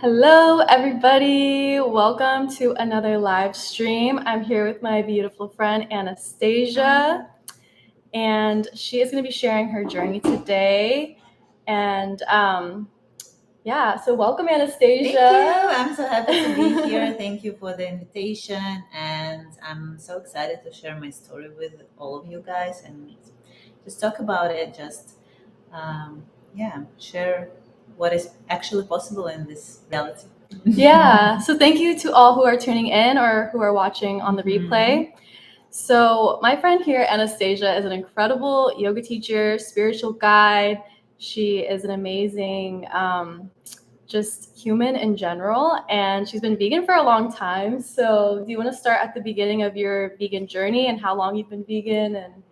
Hello, everybody. Welcome to another live stream. I'm here with my beautiful friend Anastasia, and she is going to be sharing her journey today. And so welcome, Anastasia. Thank you. I'm so happy to be here. Thank you for the invitation, and I'm so excited to share my story with all of you guys and just talk about it. Share what is actually possible in this reality. Yeah. So thank you to all who are tuning in or who are watching on the replay. So my friend here, Anastasia, is an incredible yoga teacher, spiritual guide. She is an amazing just human in general, and she's been vegan for a long time. So do you want to start at the beginning of your vegan journey and how long you've been vegan and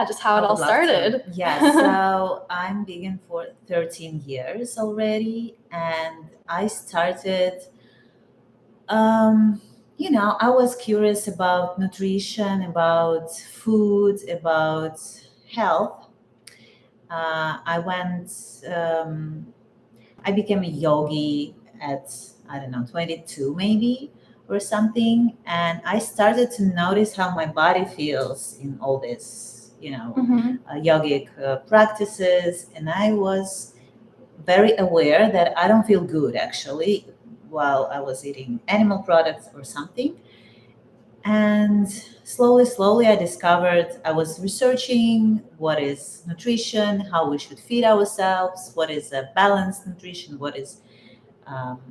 just how it all started? Yeah, so I'm vegan for 13 years already, and I started I was curious about nutrition, about food, about health. I became a yogi at, I don't know, 22 maybe or something. And I started to notice how my body feels in all this, yogic practices. And I was very aware that I don't feel good actually while I was eating animal products or something. And slowly, I discovered I was researching what is nutrition, how we should feed ourselves, what is a balanced nutrition, what is um,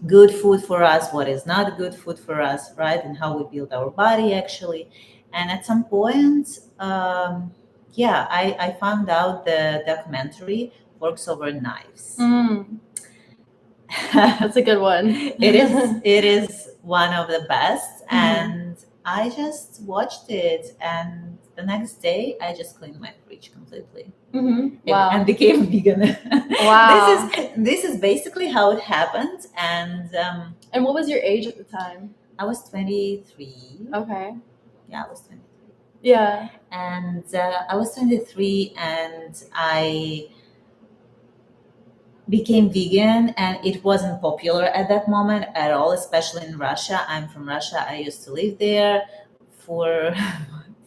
good food for us, what is not good food for us, right? And how we build our body actually. And at some point, I found out the documentary Forks Over Knives. That's a good one. It is one of the best, and I just watched it, and the next day I just cleaned my fridge completely. Wow. And became vegan. Wow. This is basically how it happened. And what was your age at the time? I was 23. Okay. Yeah, I was 23. Yeah. And I was 23, and I became vegan, and it wasn't popular at that moment at all, especially in Russia. I'm from Russia. I used to live there for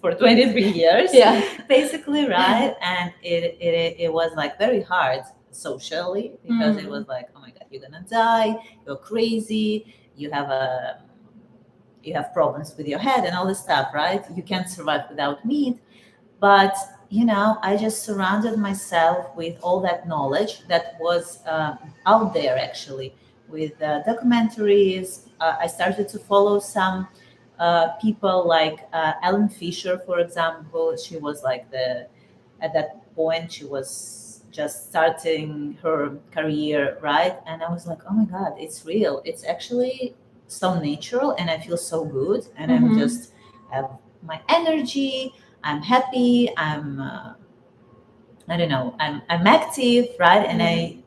for 23 years. Yeah. Basically, right? And it was like very hard socially because it was like, oh my god, you're gonna die, you're crazy, you have problems with your head and all this stuff, right? You can't survive without meat. But I just surrounded myself with all that knowledge that was out there actually, with documentaries. I started to follow some people like Ellen Fisher, for example. She was like at that point she was just starting her career, right? And I was like, oh my god, it's real, it's actually so natural, and I feel so good, and I'm just have my energy, I'm happy, I don't know, I'm active, right? And I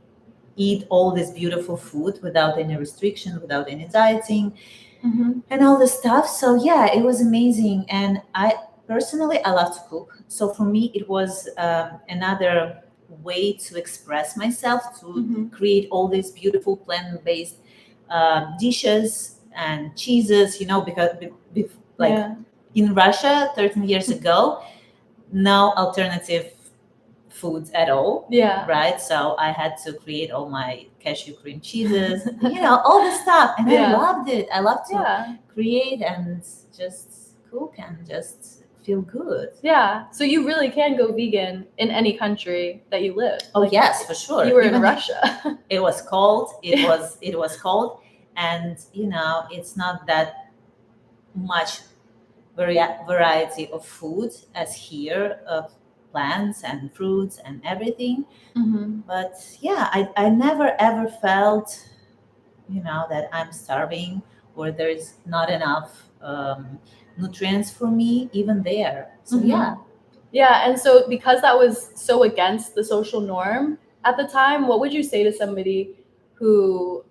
eat all this beautiful food without any restriction, without any dieting, and all this stuff. So yeah, it was amazing. And I personally, I love to cook. So for me, it was another way to express myself, to create all these beautiful plant-based dishes and cheeses, because in Russia 13 years ago, no alternative foods at all. Yeah. Right. So I had to create all my cashew cream cheeses, all the stuff. And I loved it. I love to create and just cook and just feel good. Yeah. So you really can go vegan in any country that you live. Oh, yes, for sure. You were in Russia. It was cold. It was cold. And, it's not that much variety of food as here, of plants and fruits and everything. But yeah, I never ever felt that I'm starving or there's not enough nutrients for me even there. So yeah. And so because that was so against the social norm at the time, what would you say to somebody who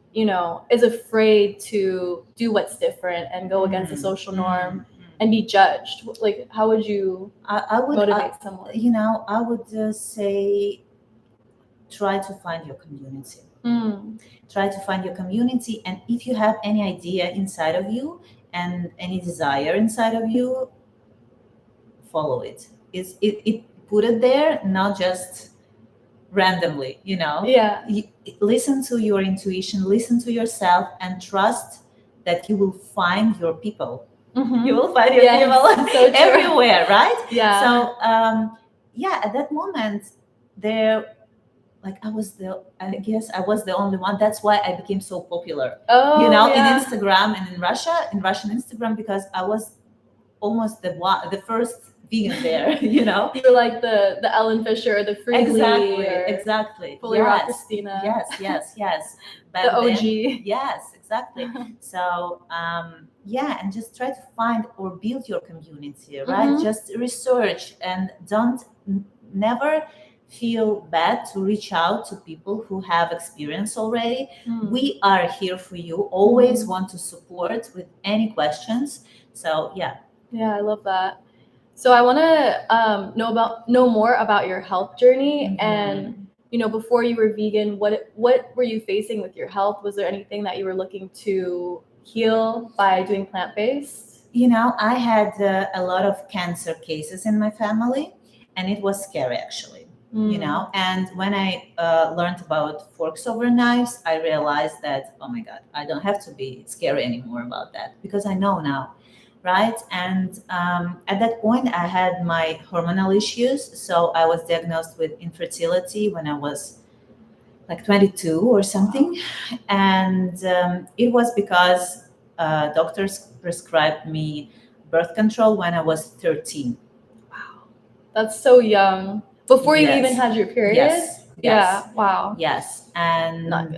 is afraid to do what's different and go against the social norm and be judged? Like, how would you I would motivate someone? I would say try to find your community. Mm. Try to find your community, and if you have any idea inside of you and any desire inside of you, follow it. It put it there, not just randomly, Yeah. listen to your intuition, listen to yourself, and trust that you will find your people. Mhm. You will find your Yes, people so true. everywhere, right? Yeah. So yeah, at that moment there, like I guess I was the only one. That's why I became so popular, Oh, yeah. in Instagram and in Russian Instagram, because I was almost the first vegan there, You're like the Ellen Fisher, the Freely, exactly. Fully Raw Yes, Christina. yes. Back The OG. then, yes, exactly. So yeah, and just try to find or build your community, right? Mhm. Just research, and don't never feel bad to reach out to people who have experience already. Mm. We are here for you. Always Mhm. want to support with any questions. So yeah. Yeah, I love that. So I want to know more about your health journey, and before you were vegan, what were you facing with your health? Was there anything that you were looking to heal by doing plant-based? I had a lot of cancer cases in my family, and it was scary actually. And when I learned about forks over knives, I realized that, oh my God, I don't have to be scary anymore about that, because I know now, right? And at that point I had my hormonal issues, so I was diagnosed with infertility when I was like 22 or something. And it was because doctors prescribed me birth control when I was 13. Wow, that's so young. Before you Yes. even had your period? Yes. Yeah, wow. Yes, and Not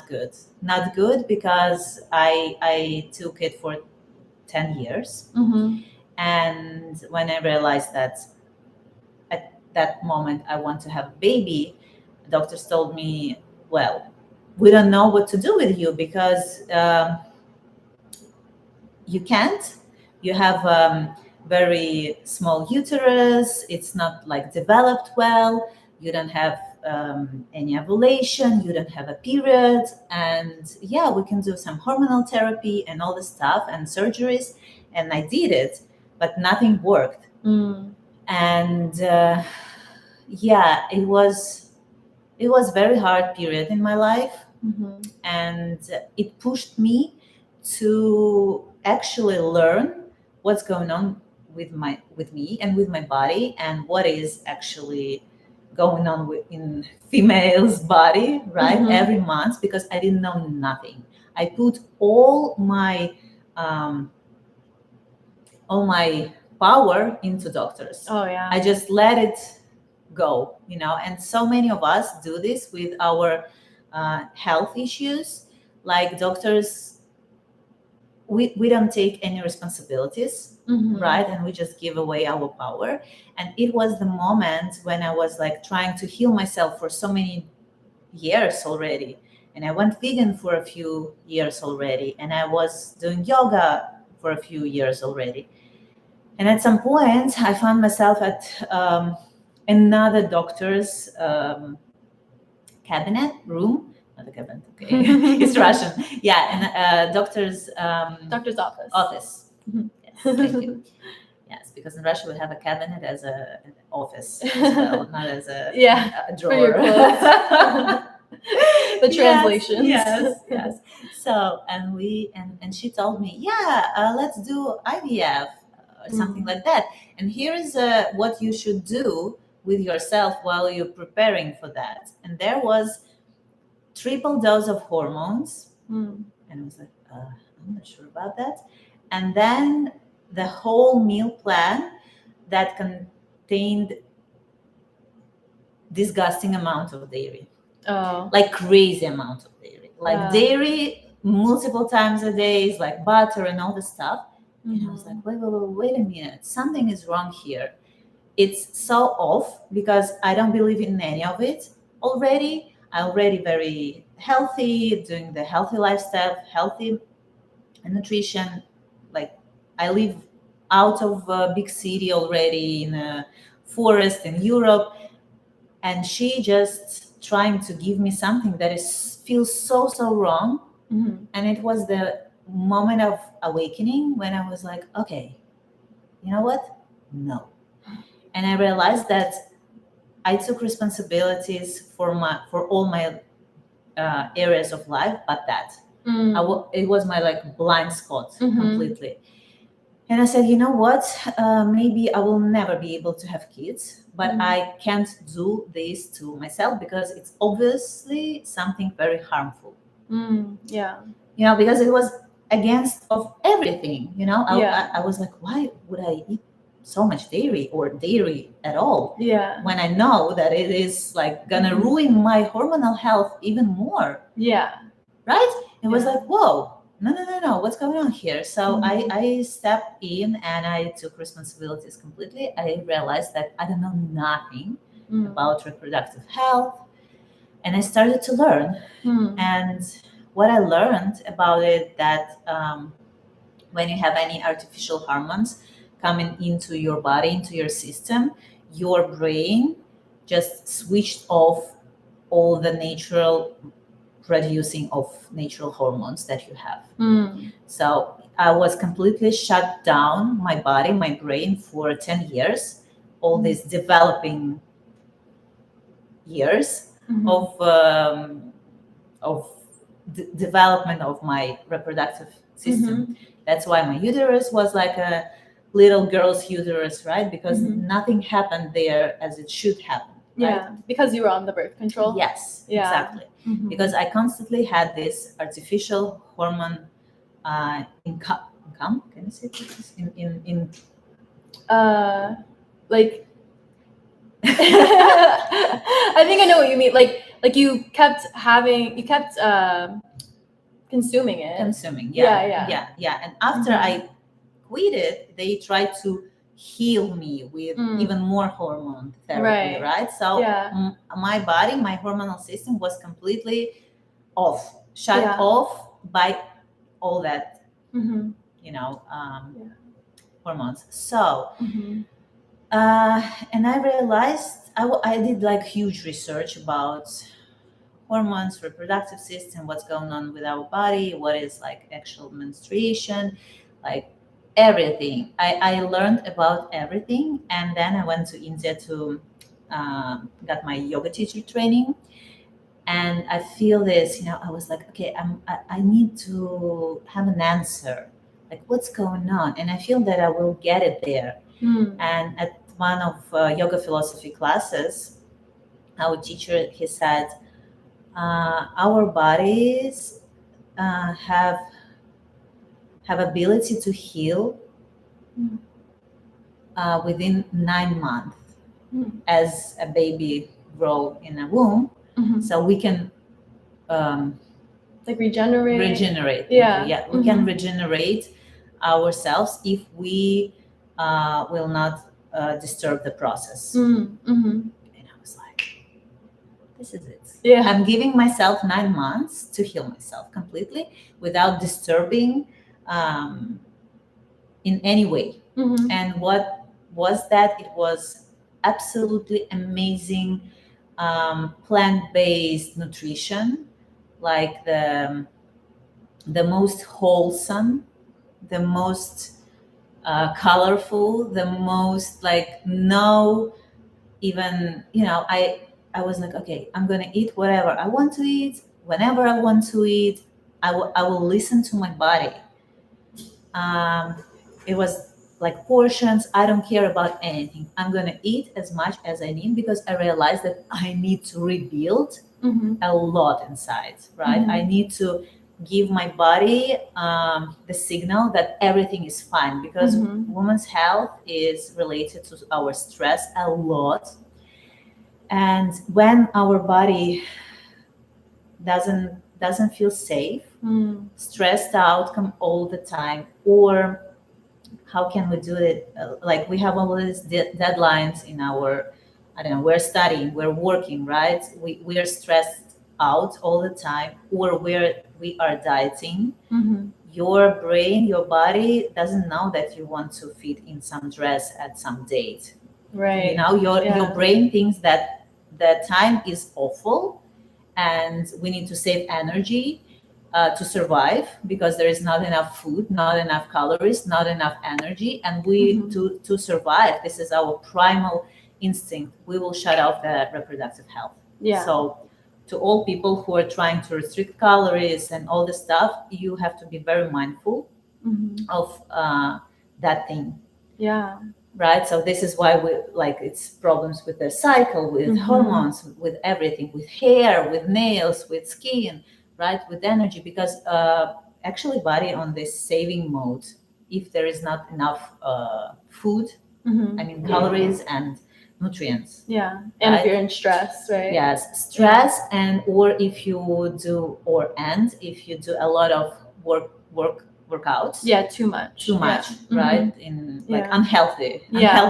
good. Not good, because I took it for 10 years. Mm-hmm. And when I realized that at that moment I want to have a baby, doctors told me, well, we don't know what to do with you, because you can't. You have very small uterus. It's not like developed well. You don't have any ovulation. You don't have a period. And yeah, we can do some hormonal therapy and all this stuff and surgeries. And I did it, but nothing worked. Mm. And yeah, it was very hard period in my life. Mm-hmm. And it pushed me to actually learn what's going on with me and with my body, and what is actually going on in female's body, right? Mhm. Every month, because I didn't know nothing. I put um, all my power into doctors. Oh yeah. I just let it go, and so many of us do this with our health issues. Like doctors, we don't take any responsibilities, Mhm. right? And we just give away our power. And it was the moment when I was like trying to heal myself for so many years already. And I went vegan for a few years already. And I was doing yoga for a few years already. And at some point, I found myself at another doctor's cabinet room. Not a cabinet, okay. It's Russian. Yeah, and doctor's Doctor's office. office. Mhm. Yes, thank you. Yes, because in Russia we have a cabinet as an office as well, not as a For your drawer. clothes. The translations. Yes. So and she told me, yeah, let's do IVF or something like that. And here is what you should do with yourself while you're preparing for that. And there was triple dose of hormones. Mm. And I was like, I'm not sure about that. And then the whole meal plan that contained disgusting amount of dairy. Oh. Like crazy amount of dairy. Like Yeah. dairy multiple times a day, like butter and all this stuff. And I was Mhm. like, wait a minute. Something is wrong here. It's so off, because I don't believe in any of it already. I'm already very healthy, doing the healthy lifestyle, healthy nutrition. Like I live out of a big city already, in a forest in Europe. And she just trying to give me something that feels so wrong. And it was the moment of awakening when I was like, okay, you know what? No. And I realized that I took responsibilities for all my areas of life, but that it was my like blind spot completely. And I said, you know what? Maybe I will never be able to have kids, but I can't do this to myself because it's obviously something very harmful. Yeah. You know, because it was against of everything. You know, I was like, why would I eat so much dairy or dairy at all? Yeah. When I know that it is like gonna ruin my hormonal health even more. Yeah. Right? It was like, whoa. No, what's going on here? So I stepped in and I took responsibilities completely. I realized that I don't know nothing about reproductive health, and I started to learn. And what I learned about it, that when you have any artificial hormones coming into your body, into your system, your brain just switched off all the natural producing of natural hormones that you have. So I was completely shut down, my body, my brain, for 10 years, all these developing years of development of my reproductive system. That's why my uterus was like a little girl's uterus, right? Because nothing happened there as it should happen. Right? Yeah, because you were on the birth control. Yes, exactly. Because I constantly had this artificial hormone income. Can you say this? In like I think I know what you mean. Like you kept consuming it. Yeah. And after I quit it, they tried to heal me with even more hormone therapy, right? So my body, my hormonal system was completely off, shut off by all that, hormones. So, and I realized I did like huge research about hormones, reproductive system, what's going on with our body, what is like actual menstruation, like everything. I learned about everything, and then I went to India to got my yoga teacher training. And I feel this, I was like, okay, I need to have an answer, like what's going on, and I feel that I will get it there. And at one of yoga philosophy classes, our teacher, he said, our bodies have ability to heal within 9 months as a baby grow in a womb. So we can like regenerate. Yeah, we can regenerate ourselves if we will not disturb the process. And I was like, this is it. Yeah. I'm giving myself 9 months to heal myself completely without disturbing in any way. And what was that? It was absolutely amazing plant-based nutrition, like the most wholesome, the most colorful, the most like no even, I was like, okay, I'm gonna eat whatever I want to eat, whenever I want to eat. I will listen to my body. It was like portions. I don't care about anything. I'm gonna eat as much as I need because I realized that I need to rebuild a lot inside, right? I need to give my body the signal that everything is fine, because women's health is related to our stress a lot. And when our body doesn't feel safe, stressed out come all the time, or how can we do it? Like we have all these deadlines in our, I don't know, we're studying, we're working, right? We are stressed out all the time, or we are dieting. Your brain, your body doesn't know that you want to fit in some dress at some date. Right. Your brain thinks that the time is awful, and we need to save energy to survive, because there is not enough food, not enough calories, not enough energy, and we to survive, this is our primal instinct, we will shut off the reproductive health. Yeah. So to all people who are trying to restrict calories and all this stuff, you have to be very mindful of that thing. Yeah. Right. So this is why we like, it's problems with the cycle, with hormones, with everything, with hair, with nails, with skin, right, with energy, because actually body on this saving mode, if there is not enough food, I mean calories and nutrients. Yeah. And right? if you're in stress, right? Yes, stress, and or if you do, or and if you do a lot of workouts. Yeah, too much. Right? In like Yeah. unhealthy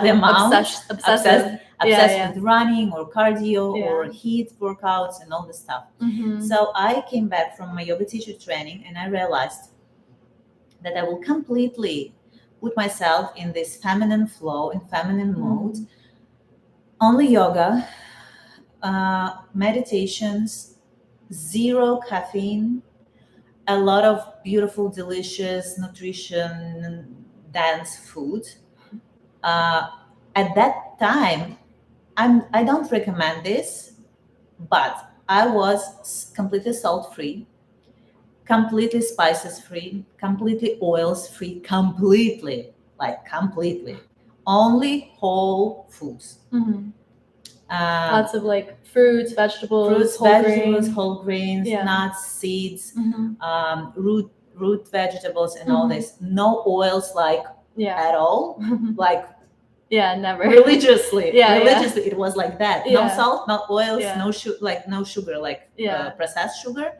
amount. Obsessive With running or cardio or heat workouts and all this stuff. So I came back from my yoga teacher training, and I realized that I will completely put myself in this feminine flow, in feminine mode. Only yoga, meditations, zero caffeine, a lot of beautiful, delicious nutrition, dense food. At that time, I don't recommend this, but I was completely salt-free, completely spices-free, completely oils-free, completely, only whole foods. Lots of like fruits, vegetables, whole grains, nuts, seeds, root vegetables, and all this. No oils, like at all, like never religiously. It was like that. No salt, no oils, no sugar, like processed sugar.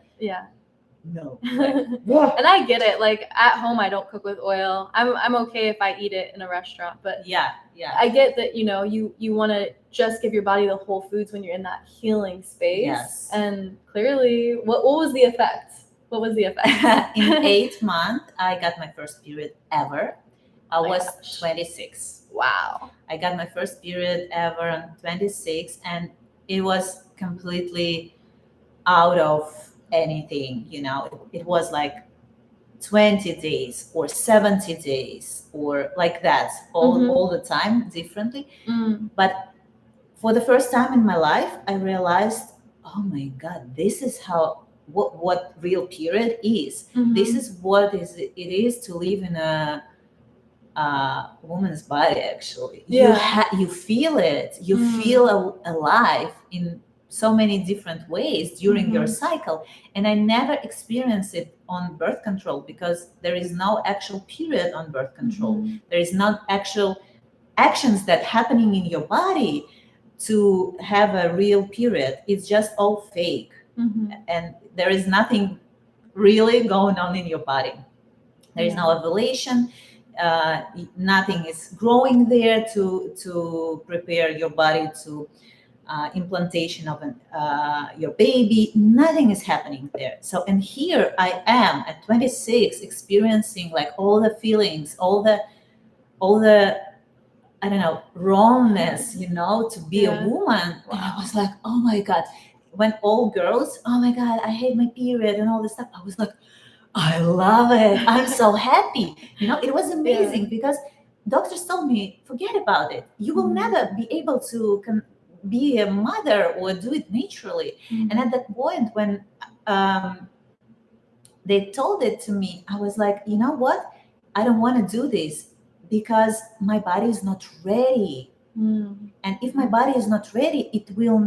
No. And I get it. Like at home, I don't cook with oil. I'm okay if I eat it in a restaurant, but I get that, you want to just give your body the whole foods when you're in that healing space. Yes. And clearly, what was the effect? What was the effect? In 8 months, I got my first period ever. I was 26. Wow. I got my first period ever on 26, and it was completely out of anything, it was like 20 days or 70 days or like that, all the time differently. But for the first time in my life, I realized, oh my God, this is what real period is. This is what it is to live in a woman's body. Actually, you feel it, you feel alive in so many different ways during your cycle. And I never experienced it on birth control, because there is no actual period on birth control. There is not actual actions that happening in your body to have a real period. It's just all fake. And there is nothing really going on in your body. There is no ovulation. Nothing is growing there to prepare your body to implantation of your baby. Nothing is happening there. So, and here I am at 26, experiencing like all the feelings, all the I don't know, wrongness, to be a woman. And I was like, oh my God. When all girls, oh my God, I hate my period and all this stuff, I was like, I love it. I'm so happy. It was amazing, because doctors told me, forget about it. You will never be able to be a mother or do it naturally. And at that point, when they told it to me, I was like, you know what? I don't want to do this, because my body is not ready. And if my body is not ready, it will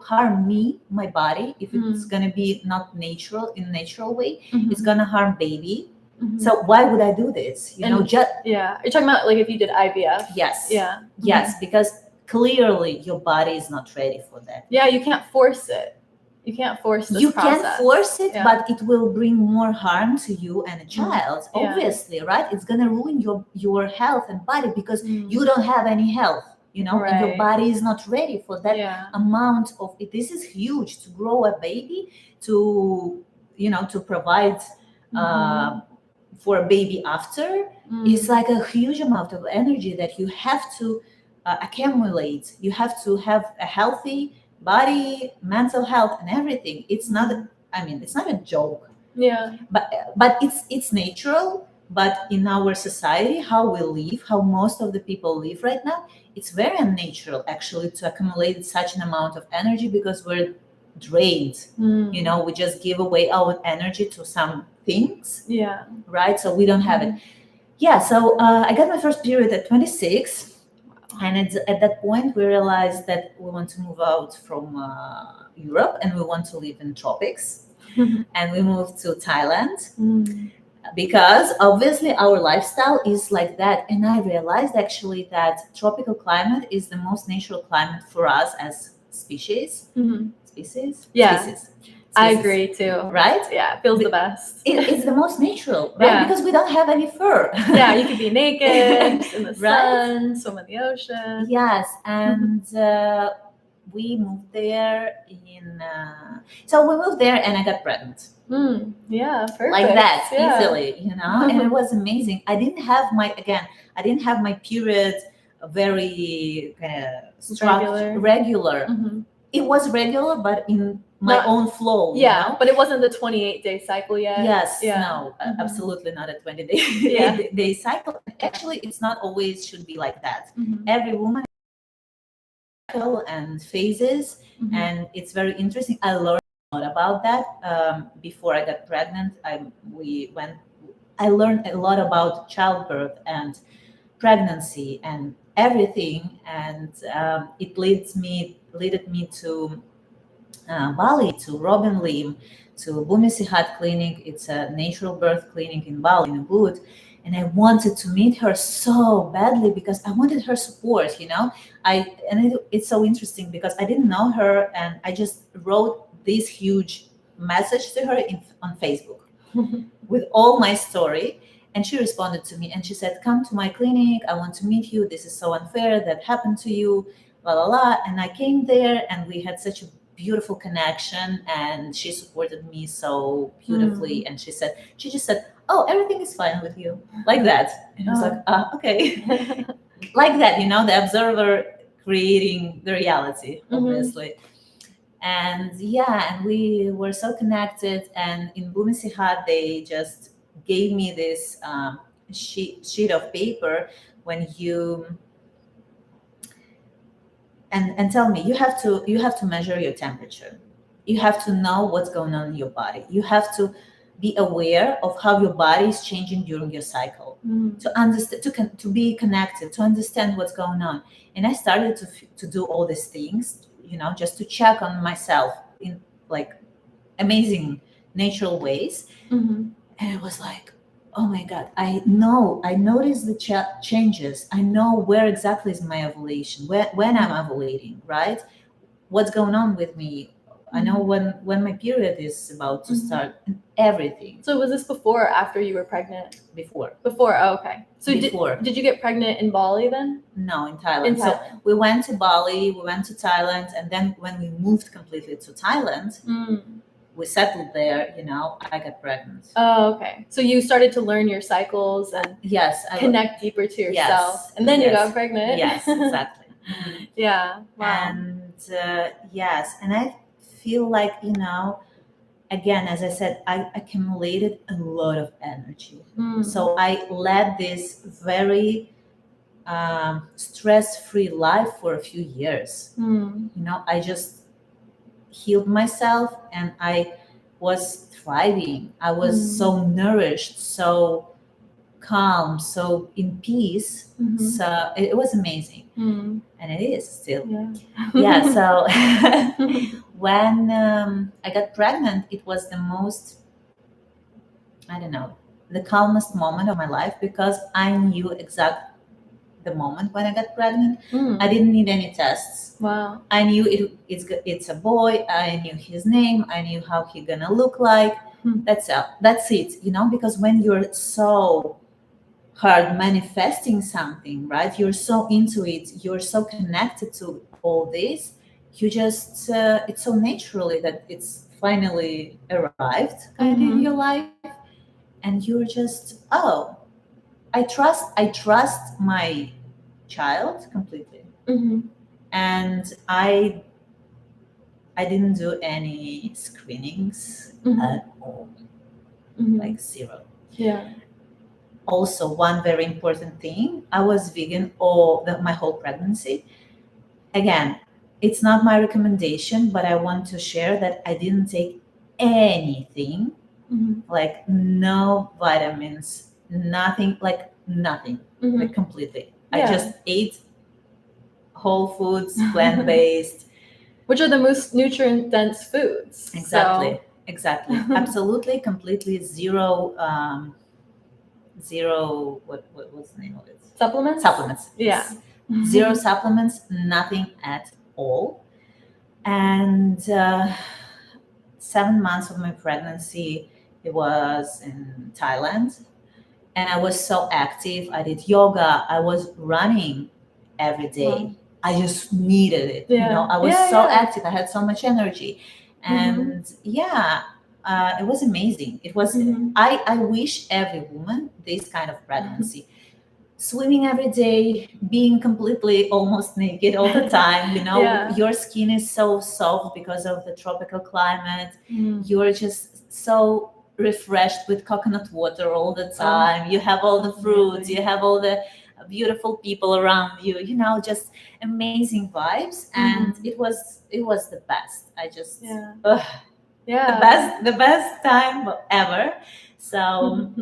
harm me, my body. If it's going to be not natural, in natural way, it's going to harm baby. So why would I do this? You're talking about like if you did IVF. Yes, because clearly your body is not ready for that. You can't force it. You can't force this process. Can force it, but it will bring more harm to you and a child, obviously, right? It's going to ruin your health and body, because you don't have any health, and your body is not ready for that amount of it. This is huge, to grow a baby, to provide for a baby after. Is like a huge amount of energy that you have to accumulates. You have to have a healthy body, mental health, and everything. It's not. I mean, it's not a joke. Yeah. But it's natural. But in our society, how we live, how most of the people live right now, it's very unnatural actually to accumulate such an amount of energy because we're drained. You know, we just give away our energy to some things. Yeah. Right. So we don't have it. Yeah. So I got my first period at 26. And at that point, we realized that we want to move out from Europe and we want to live in tropics. And we moved to Thailand because obviously our lifestyle is like that. And I realized actually that tropical climate is the most natural climate for us as species. Species? Yeah. Species. I agree too. Right? Yeah, it feels the best. It's the most natural, right? Yeah. Because we don't have any fur. Yeah, you could be naked in the Right? sun, swim in the ocean. Yes, and we moved there in. So we moved there, and I got pregnant. Yeah, perfect. Like that, Yeah. easily, you know, and it was amazing. I didn't have my period very regular. It was regular, but in my own flow. Yeah, you know? but it wasn't the 28-day cycle yet. Yes, Yeah. no, absolutely not a 20-day day cycle. Actually, it's not always should be like that. Every woman and phases, and it's very interesting. I learned a lot about that before I got pregnant. I learned a lot about childbirth and pregnancy and everything, and it leaded me to Bali, to Robin Lim, to Bumi Sihat Clinic. It's a natural birth clinic in Bali, in Ubud. And I wanted to meet her so badly because I wanted her support, you know. It's so interesting because I didn't know her, and I just wrote this huge message to her on Facebook with all my story. And she responded to me and she said, "Come to my clinic. I want to meet you. This is so unfair that happened to you, la la la." And I came there and we had such a beautiful connection, and she supported me so beautifully. And she just said, "Oh, everything is fine with you," like that. And I was like, okay. Like that, you know, the observer creating the reality, obviously. And yeah, and we were so connected. And in Bumi Sihat, they just gave me this sheet of paper when you and tell me you have to measure your temperature. You have to know what's going on in your body. You have to be aware of how your body is changing during your cycle, to understand, to be connected, to understand what's going on. And I started to do all these things, you know, just to check on myself in like amazing natural ways. And it was like, oh my God, I noticed the changes. I know where exactly is my ovulation, when I'm ovulating, right? What's going on with me? I know when my period is about to start, and everything. So was this before or after you were pregnant? Before. Oh, okay. So before. Did you get pregnant in Bali then? No, in Thailand. In Thailand. So we went to Bali, we went to Thailand, and then when we moved completely to Thailand, we settled there, you know, I got pregnant. Oh, okay. So you started to learn your cycles and connect deeper to yourself. Yes, and then you got pregnant. Yes, exactly. Yeah. Wow. And yes, and I feel like, you know, again, as I said, I accumulated a lot of energy. So I led this very stress-free life for a few years. You know, I just healed myself and I was thriving. I was so nourished, so calm, so in peace. So it was amazing. And it is still. Yeah. So when I got pregnant, it was the most, I don't know, the calmest moment of my life because I knew exactly the moment when I got pregnant. I didn't need any tests. Wow. I knew it's a boy. I knew his name. I knew how he gonna look like. That's it, you know, because when you're so hard manifesting something, right, you're so into it, you're so connected to all this, you just it's so naturally that it's finally arrived kind of in your life, and you're just, oh, I trust my child completely. and I didn't do any screenings at all, like zero. Yeah. Also, one very important thing, I was vegan my whole pregnancy. Again, it's not my recommendation, but I want to share that I didn't take anything, like no vitamins, nothing, like nothing, like completely. I just ate whole foods, plant-based. Which are the most nutrient-dense foods. Exactly, So. exactly. Absolutely, completely zero, what was the name of it? Supplements? Supplements. Yeah. Zero supplements, nothing at all. And 7 months of my pregnancy, it was in Thailand. And I was so active. I did yoga. I was running every day. Wow. I just needed it. Yeah. You know, I was so active. I had so much energy. And it was amazing. It was, I wish every woman this kind of pregnancy. Swimming every day, being completely almost naked all the time, you know, your skin is so soft because of the tropical climate. You're just so refreshed with coconut water all the time. You have all the fruits, you have all the beautiful people around you, you know, just amazing vibes. And it was the best. I just the best time ever. So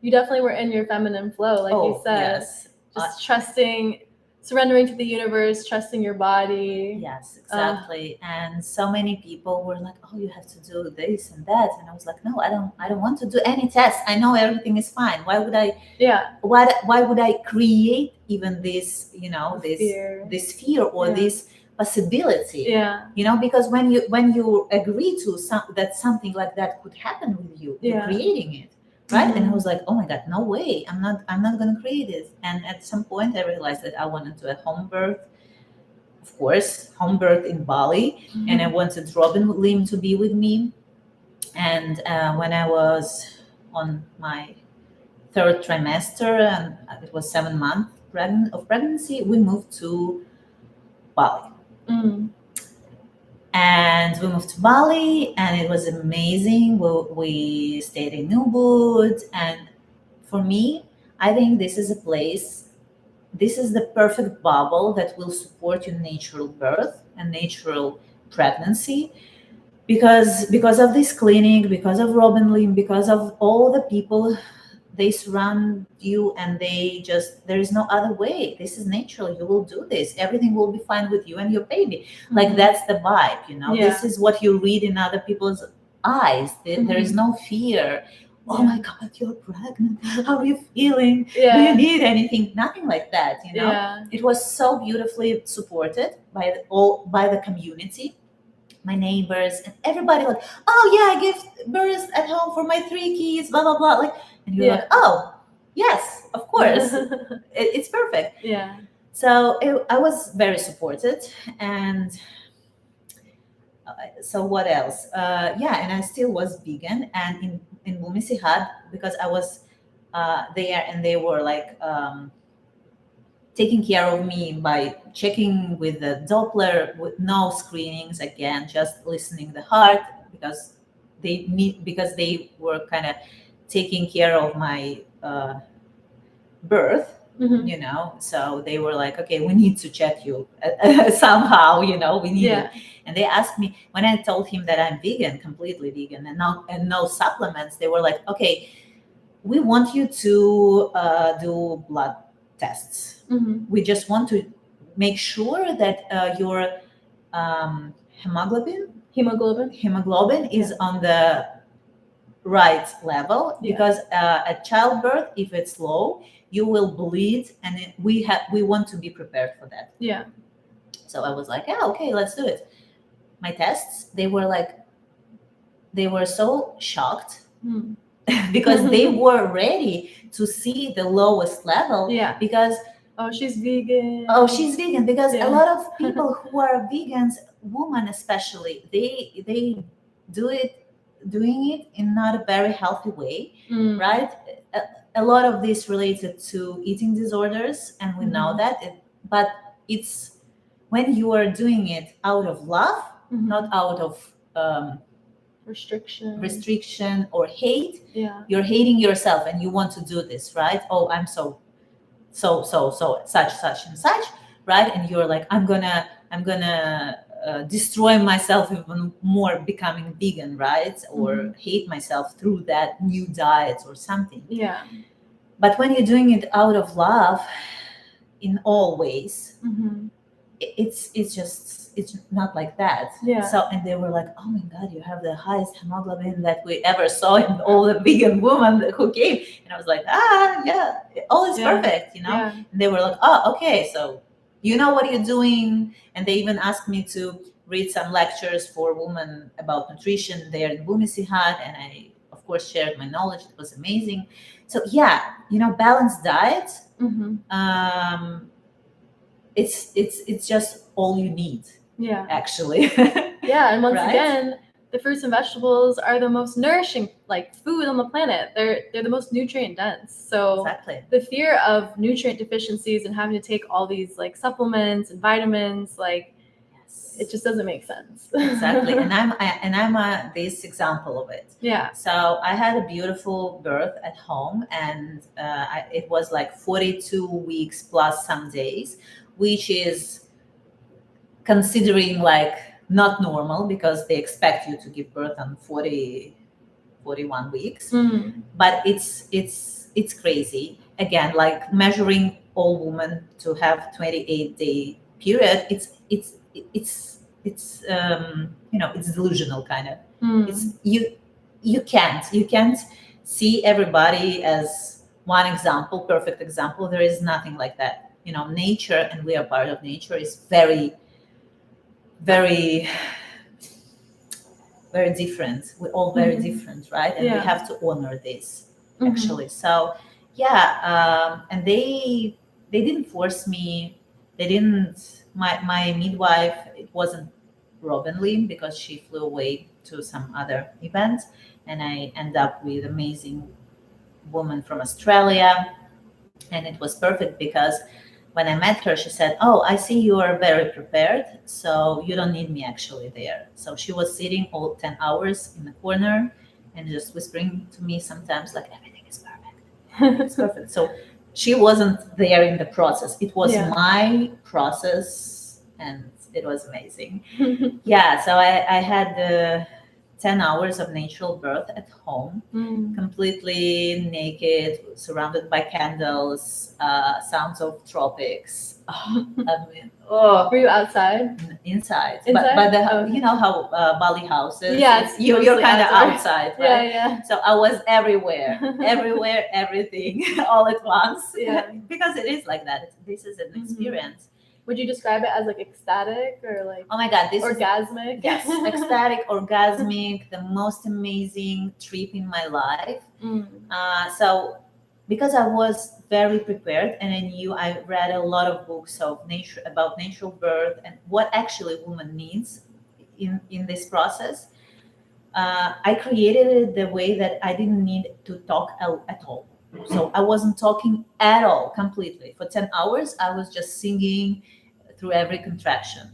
you definitely were in your feminine flow, like you said. Yes. Just trusting, surrendering to the universe, trusting your body. Yes, exactly. And so many people were like, "Oh, you have to do this and that," and I was like, "No, I don't want to do any tests. I know everything is fine. Why would I? Yeah. Why would I create even this? You know, this fear or this possibility? Yeah. You know, because when you agree to that something like that could happen with you, you're creating it. Right. And I was like, oh my God, no way. I'm not going to create it. And at some point I realized that I wanted to do a home birth, of course, home birth in Bali. And I wanted Robin Lim to be with me. And when I was on my third trimester, and it was 7 months of pregnancy, we moved to Bali. And we moved to Bali, and it was amazing. We stayed in Ubud, and for me, I think this is a place, this is the perfect bubble that will support your natural birth and natural pregnancy. Because of this clinic, because of Robin Lim, because of all the people, they surround you, and there is no other way. This is natural. You will do this. Everything will be fine with you and your baby. Like that's the vibe, you know. This is what you read in other people's eyes. There is no fear. Oh my God, you're pregnant. How are you feeling? Do you need anything? Nothing like that, you know. It was so beautifully supported by the community, my neighbors, and everybody. Like, oh yeah, I gave birth at home for my 3 kids, blah blah blah. Like, and you're like, oh yes, of course, it's perfect. Yeah. So I was very supported, and so what else? And I still was vegan, and in Bumisihat, because I was there, and they were like taking care of me by checking with the Doppler, with no screenings, again, just listening the heart, because they were kind of taking care of my birth. You know, so they were like, okay, we need to check you somehow, you know, we need it. And they asked me, when I told him that I'm vegan, completely vegan, and no supplements, they were like, okay, we want you to do blood tests. We just want to make sure that your hemoglobin is on the right level, because at childbirth, if it's low, you will bleed, and we want to be prepared for that. Yeah. So I was like, yeah, okay, let's do it. My tests, they were so shocked because they were ready to see the lowest level. Yeah. Because she's vegan. Because a lot of people who are vegans, women especially, they doing it in not a very healthy way, right? A lot of this related to eating disorders, and we know that, but it's when you are doing it out of love, Mhm. not out of restriction or hate, Yeah. you're hating yourself and you want to do this, right? Oh, I'm so such and such, right? And you're like, I'm gonna destroy myself even more becoming vegan, right? Or hate myself through that new diet or something. Yeah. But when you're doing it out of love, in all ways, it's not like that. Yeah. So, and they were like, oh my god, you have the highest hemoglobin that we ever saw in all the vegan women who came. And I was like, yeah, all is perfect, you know. Yeah. And they were like, oh, okay, so you know what you're doing. And they even asked me to read some lectures for women about nutrition there in Bumisihat, and I of course shared my knowledge. It was amazing. So yeah, you know, balanced diet, it's just all you need. Yeah. Actually. Yeah, and once Right? again, the fruits and vegetables are the most nourishing like food on the planet. They're the most nutrient dense. So Exactly. the fear of nutrient deficiencies and having to take all these like supplements and vitamins, like it just doesn't make sense. Exactly. And I'm this example of it. Yeah. So I had a beautiful birth at home, and it was like 42 weeks plus some days, which is considering like not normal, because they expect you to give birth on 41 weeks. But it's crazy. Again, like measuring all women to have 28-day period, it's you know, it's delusional kind of. It's you can't see everybody as one example, perfect example. There is nothing like that. You know, nature, and we are part of nature, is very different. We're all very different, right? And we have to honor this, actually. So yeah, and they didn't force me. They didn't. My midwife, it wasn't Robin Lim, because she flew away to some other event, and I end up with amazing woman from Australia. And it was perfect, because when I met her, she said, oh, I see you are very prepared, so you don't need me actually there. So she was sitting all 10 hours in the corner and just whispering to me sometimes, like, everything is perfect. It's perfect. So she wasn't there in the process. It was my process, and it was amazing. Yeah, so I had 10 hours of natural birth at home, completely naked, surrounded by candles, sounds of tropics. Were you outside? Inside. Inside? But you know how Bali houses, yeah, you're kind of outside, right? Yeah. So I was everywhere, everything, all at once. Yeah. Because it is like that. This is an experience. Would you describe it as like ecstatic or like, oh my god, this orgasmic? is, yes, ecstatic, orgasmic, the most amazing trip in my life. So because I was very prepared, and I read a lot of books of nature, about natural birth and what actually woman needs in this process, I created it the way that I didn't need to talk at all. So I wasn't talking at all, completely. For 10 hours, I was just singing through every contraction.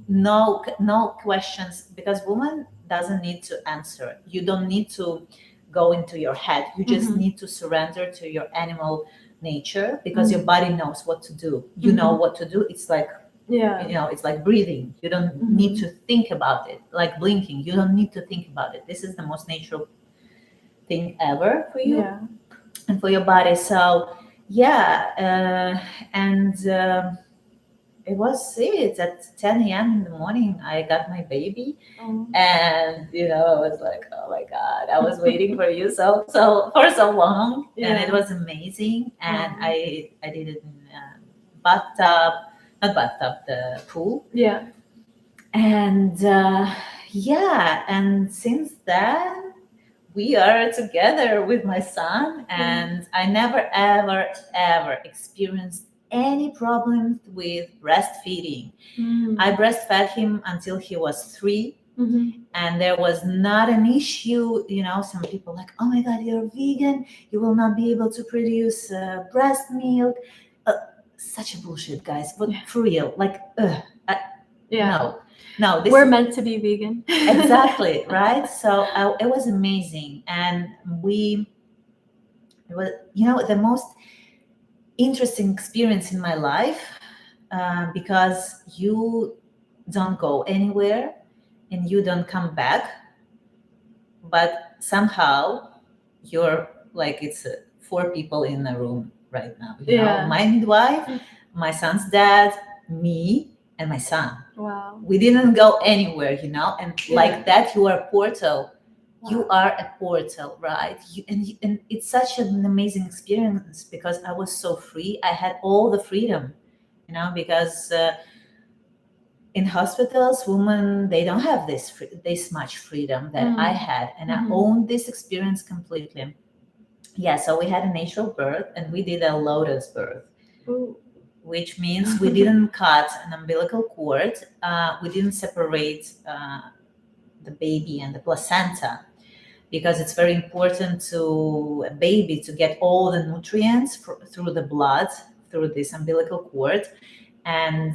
No questions, because woman doesn't need to answer. You don't need to go into your head. You just need to surrender to your animal nature, because your body knows what to do. You know what to do. It's like, you know, it's like breathing. You don't need to think about it. Like blinking, you don't need to think about it. This is the most natural thing ever for you and for your body. So yeah, and it was it at 10 a.m. in the morning. I got my baby, and you know, I was like, oh my god, I was waiting for you so for so long. And it was amazing. And I did it in bathtub, not bathtub, the pool. And yeah, and since then we are together with my son, and I never ever experienced any problems with breastfeeding. I breastfed him until he was 3, and there was not an issue. You know, some people like, oh my god, you're vegan, you will not be able to produce breast milk. Such a bullshit, guys. But for real, like, Yeah. No, this We're meant to be vegan. exactly, right? So it was amazing. And it was, the most interesting experience in my life, because you don't go anywhere and you don't come back, but somehow you're like, it's 4 people in the room right now, Yeah. my midwife, my son's dad, me, and my son. Wow. We didn't go anywhere, and Yeah. like that, you are a portal. You Wow. are a portal, right? And it's such an amazing experience because I was so free. I had all the freedom, because in hospitals, women, they don't have this much freedom that I had, and I owned this experience completely. Yeah, so we had a natural birth, and we did a lotus birth. Ooh. Which means we didn't cut an umbilical cord, we didn't separate the baby and the placenta, because it's very important to a baby to get all the nutrients through the blood, through this umbilical cord. And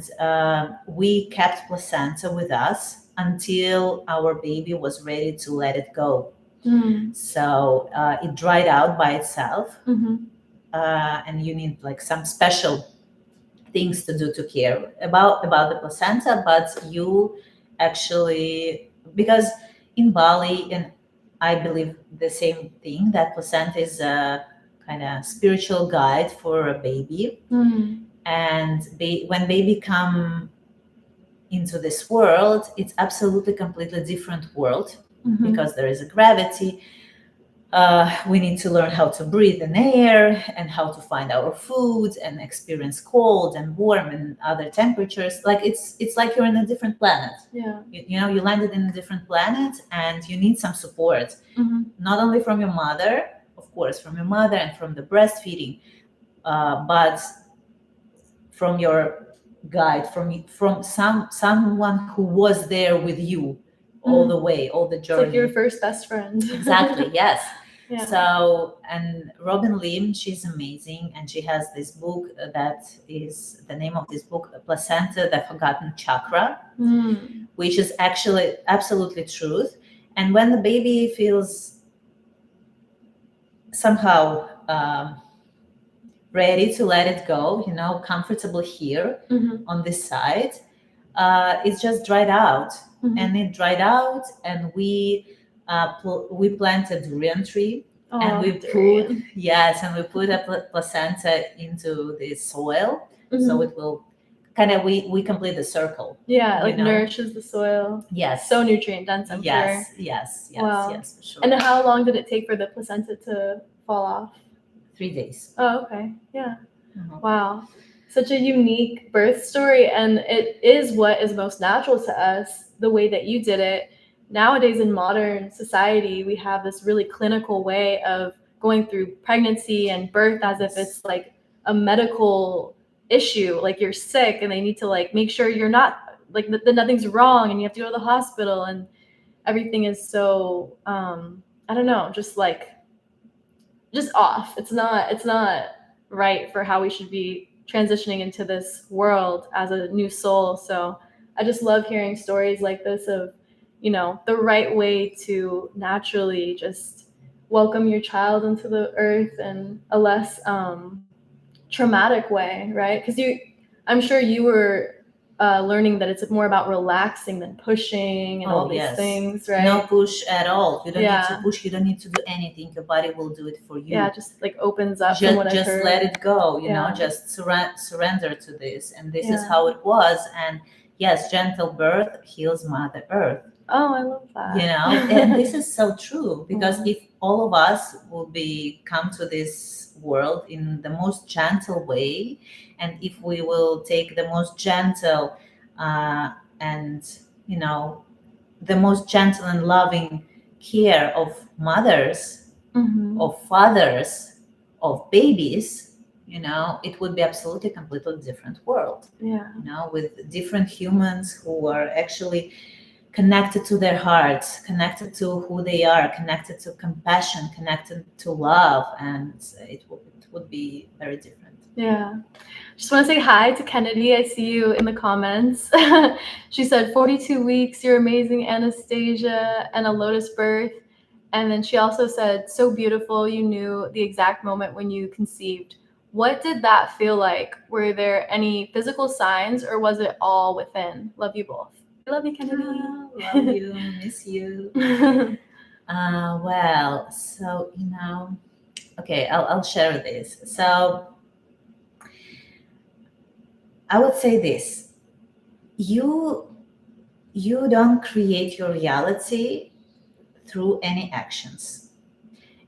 we kept placenta with us until our baby was ready to let it go. So it dried out by itself, and you need like some special things to do to care about the placenta. But you actually, because in Bali, and I believe the same thing, that placenta is a kind of spiritual guide for a baby. And when baby come into this world, it's absolutely completely different world, because there is a gravity. We need to learn how to breathe in air and how to find our food and experience cold and warm and other temperatures. Like it's like you're in a different planet. Yeah. You landed in a different planet, and you need some support, not only from your mother, of course, from your mother and from the breastfeeding, but from your guide, from someone who was there with you all the way, all the journey. It's like your first best friend. Exactly. Yes. Yeah. So, and Robin Lim, she's amazing, and she has this book that is the name of this book, Placenta, the Forgotten Chakra, which is actually absolutely truth. And when the baby feels somehow ready to let it go, comfortable here on this side, it's just dried out. And it dried out, and we planted durian tree. Oh, and we durian. put a placenta into the soil, so it will kind of, we complete the circle. Yeah, like nourishes the soil. Yes. So nutrient dense, I'm sure. Yes, Wow. yes, for sure. And how long did it take for the placenta to fall off? 3 days. Oh, okay. Yeah. Wow. Such a unique birth story, and it is what is most natural to us, the way that you did it. Nowadays in modern society, we have this really clinical way of going through pregnancy and birth as if it's like a medical issue, like you're sick and they need to like make sure you're not like that nothing's wrong and you have to go to the hospital, and everything is so I don't know, just off. It's not right for how we should be transitioning into this world as a new soul. So I just love hearing stories like this of, the right way to naturally just welcome your child into the earth in a less traumatic way, right? Because I'm sure you were learning that it's more about relaxing than pushing and all these things, right? No push at all. You don't need to push. You don't need to do anything. Your body will do it for you. Yeah, just like opens up. Just let it go. Just surrender to this, and this is how it was. And yes, gentle birth heals Mother Earth. Oh, I love that. And this is so true, because if all of us will come to this world in the most gentle way, and if we will take the most gentle and the most gentle and loving care of mothers, of fathers, of babies, it would be absolutely completely different world. With different humans who are actually connected to their hearts, connected to who they are, connected to compassion, connected to love, and it would be very different. Yeah. Just want to say hi to Kennedy. I see you in the comments. She said 42 weeks, you're amazing, Anastasia, and a lotus birth. And then she also said, so beautiful, you knew the exact moment when you conceived. What did that feel like? Were there any physical signs or was it all within? Love you both. I love you, Kennedy. Love you, miss you. Well, so okay, I'll share this. So I would say this: you don't create your reality through any actions,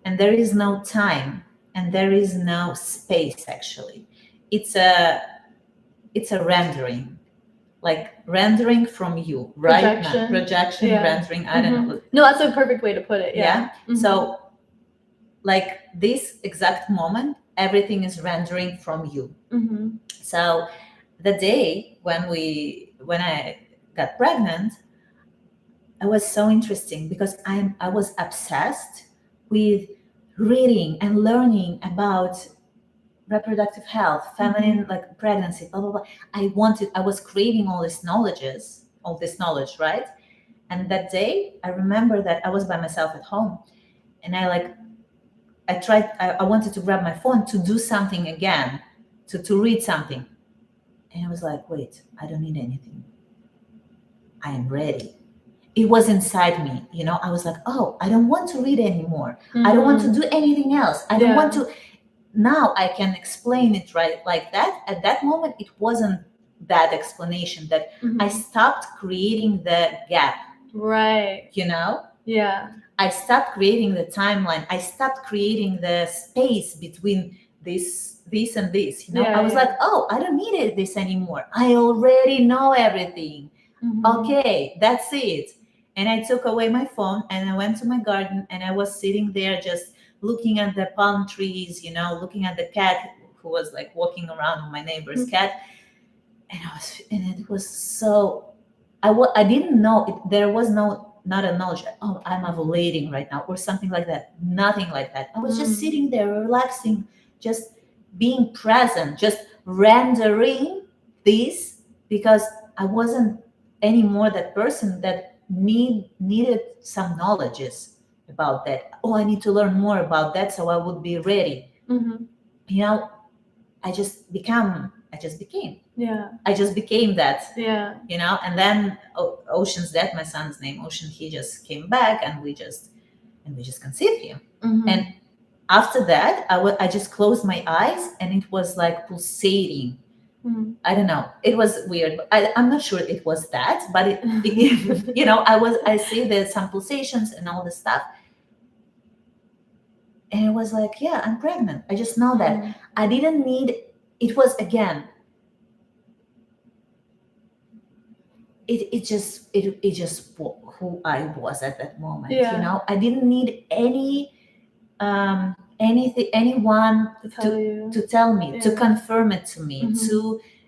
and there is no time, and there is no space. Actually, it's a rendering, like rendering from you right now, projection, Yeah. rendering. I don't know. No, that's a perfect way to put it. Yeah. So, like this exact moment, everything is rendering from you. So the day when I got pregnant, it was so interesting because I was obsessed with reading and learning about reproductive health, feminine, like pregnancy, blah blah blah. I was craving all this knowledge, right? And that day, I remember that I was by myself at home, and I wanted to grab my phone to do something again, to read something. And I was like, wait, I don't need anything. I am ready. It was inside me, I was like, oh, I don't want to read anymore. I don't want to do anything else. I don't want to. Now I can explain it right like that. At that moment, it wasn't that explanation that I stopped creating the gap. Right. Yeah. I stopped creating the timeline. I stopped creating the space between this and this. I was like, oh, I don't need this anymore. I already know everything. Okay, that's it. And I took away my phone and I went to my garden and I was sitting there just looking at the palm trees, looking at the cat who was like walking around with my neighbor's cat. And it was so, I didn't know there was not a knowledge, oh, I'm ovulating right now or something like that. Nothing like that. I was just sitting there relaxing, just being present, just rendering this, because I wasn't anymore that person that needed some knowledges about that. Oh, I need to learn more about that so I would be ready. I just became. Yeah. I just became that. Yeah. And then Ocean's death, my son's name, Ocean, he just came back and we just conceived him. And after that, I just closed my eyes and it was like pulsating. I don't know. It was weird. I'm not sure it was that, but I see there's some pulsations and all this stuff. And it was like, yeah, I'm pregnant. I just know that. I didn't need, it was again, it just who I was at that moment. Yeah. I didn't need anyone to tell me, to confirm it to me,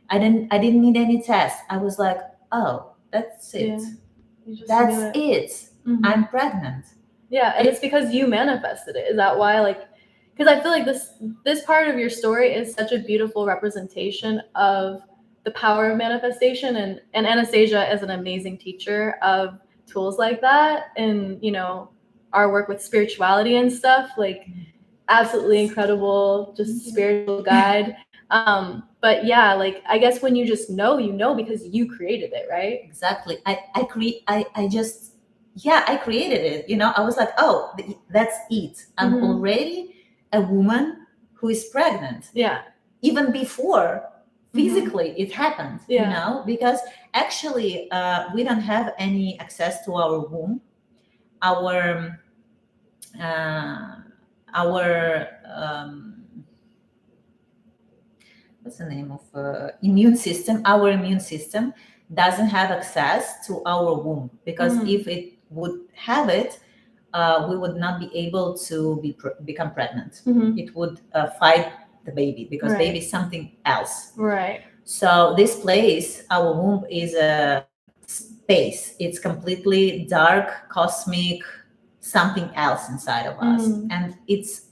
I didn't need any test. I was like, oh, that's it. Yeah. That's it. I'm pregnant. Yeah, and it's because you manifested it. Is that why? Because I feel like this part of your story is such a beautiful representation of the power of manifestation, and Anastasia is an amazing teacher of tools like that, and our work with spirituality and stuff, absolutely incredible, just spiritual guide. But yeah, I guess when you just know, because you created it, right? Exactly. I created it. I was like, oh, that's it. I'm already a woman who is pregnant. Yeah. Even before physically it happened. Yeah. Because actually we don't have any access to our womb. Our what's the name of immune system? Our immune system doesn't have access to our womb, because if it would have it, we would not be able to become pregnant. It would fight the baby, because baby is something else. Right. So this place, our womb, is a space. It's completely dark, cosmic, something else inside of us, and it's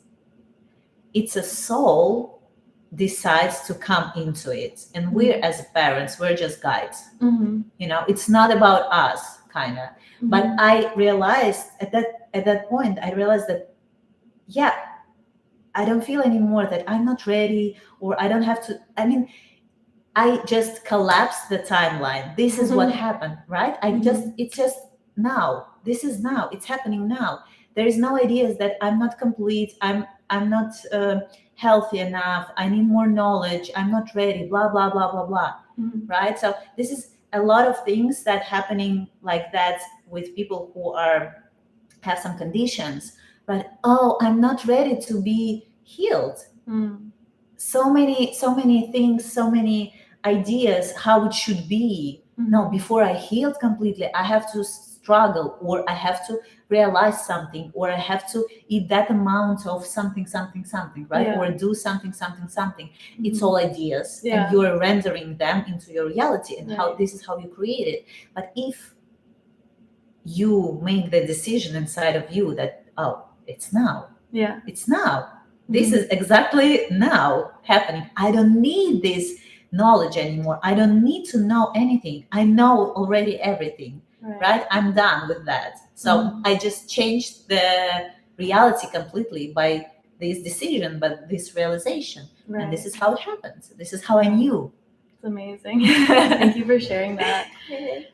a soul decides to come into it. And we're, as parents, we're just guides. Mm-hmm. You know, it's not about us, kind of. Mm-hmm. But I realized at that point, I realized that, yeah, I don't feel anymore that I'm not ready, or I don't have to. I mean, I just collapsed the timeline. This is what happened, right? It's just now. This is now. It's happening now. There is no ideas that I'm not complete. I'm not healthy enough. I need more knowledge. I'm not ready. Blah blah blah blah blah. Right. So this is a lot of things that happening like that with people who have some conditions. But I'm not ready to be healed. So many things, so many ideas how it should be. No, before I healed completely, I have to struggle, or I have to realize something, or I have to eat that amount of something, right? Yeah. Or do something. It's all ideas, and you're rendering them into your reality, and how this is how you create it. But if you make the decision inside of you that, it's now. Yeah. It's now. This is exactly now happening. I don't need this knowledge anymore. I don't need to know anything. I know already everything, right? I'm done with that. So I just changed the reality completely by this decision, but this realization. Right. And this is how it happens. This is how I knew. It's amazing. Thank you for sharing that.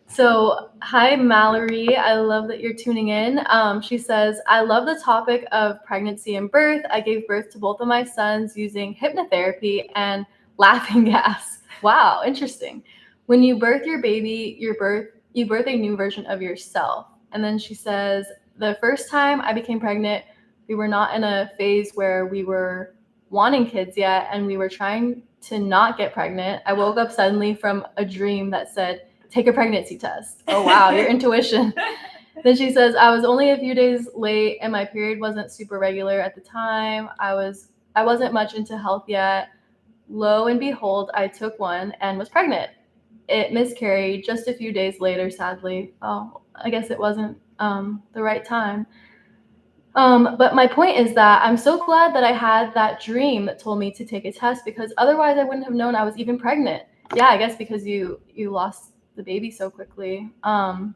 So, hi, Mallory. I love that you're tuning in. She says, I love the topic of pregnancy and birth. I gave birth to both of my sons using hypnotherapy and laughing gas. Wow, interesting. When you birth your baby, you birth a new version of yourself. And then she says, the first time I became pregnant, we were not in a phase where we were wanting kids yet, and we were trying to not get pregnant. I woke up suddenly from a dream that said, take a pregnancy test. Oh, wow, your intuition. Then she says, I was only a few days late and my period wasn't super regular at the time. I wasn't much into health yet. Lo and behold, I took one and was pregnant. It miscarried just a few days later, sadly. Oh, I guess it wasn't the right time. But my point is that I'm so glad that I had that dream that told me to take a test, because otherwise I wouldn't have known I was even pregnant. Yeah, I guess because you lost the baby so quickly. I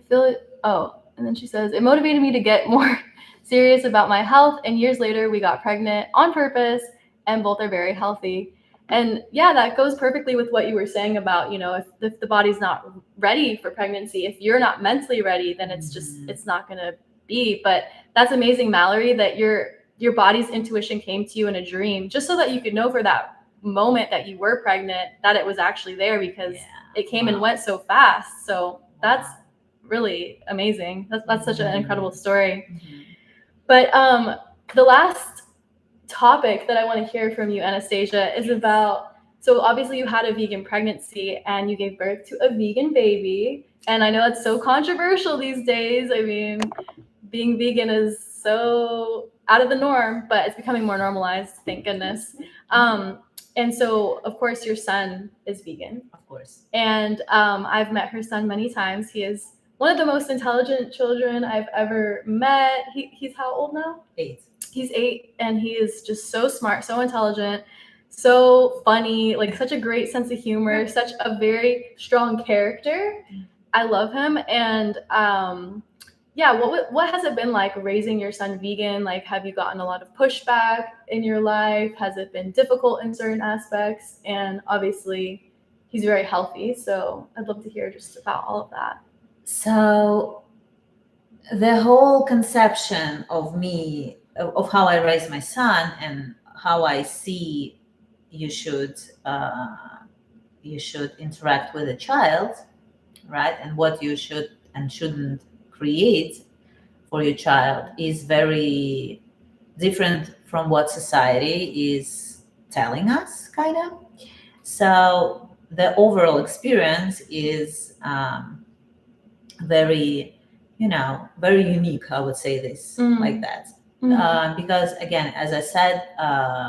feel it. Oh, and then she says, it motivated me to get more serious about my health. And years later, we got pregnant on purpose, and both are very healthy. And yeah, that goes perfectly with what you were saying about, if the body's not ready for pregnancy, if you're not mentally ready, then it's not going to be. But that's amazing, Mallory, that your body's intuition came to you in a dream, just so that you could know for that moment that you were pregnant, that it was actually there, because it came and went so fast. So that's really amazing. That's such an incredible story. But the last topic that I want to hear from you, Anastasia, is about, so obviously you had a vegan pregnancy and you gave birth to a vegan baby. And I know it's so controversial these days. I mean, being vegan is so out of the norm, but it's becoming more normalized, thank goodness. And so, of course, your son is vegan. Of course. And I've met her son many times. He is one of the most intelligent children I've ever met. He's how old now? 8. He's 8, and he is just so smart, so intelligent, so funny, like such a great sense of humor, such a very strong character. I love him. And what has it been like raising your son vegan? Like, have you gotten a lot of pushback in your life? Has it been difficult in certain aspects? And obviously, he's very healthy, so I'd love to hear just about all of that. So the whole conception of me, of how I raise my son, and how I see you should interact with a child, right? And what you should and shouldn't create for your child is very different from what society is telling us, kind of. So the overall experience is very unique, I would say this like that. Because again, as I said, I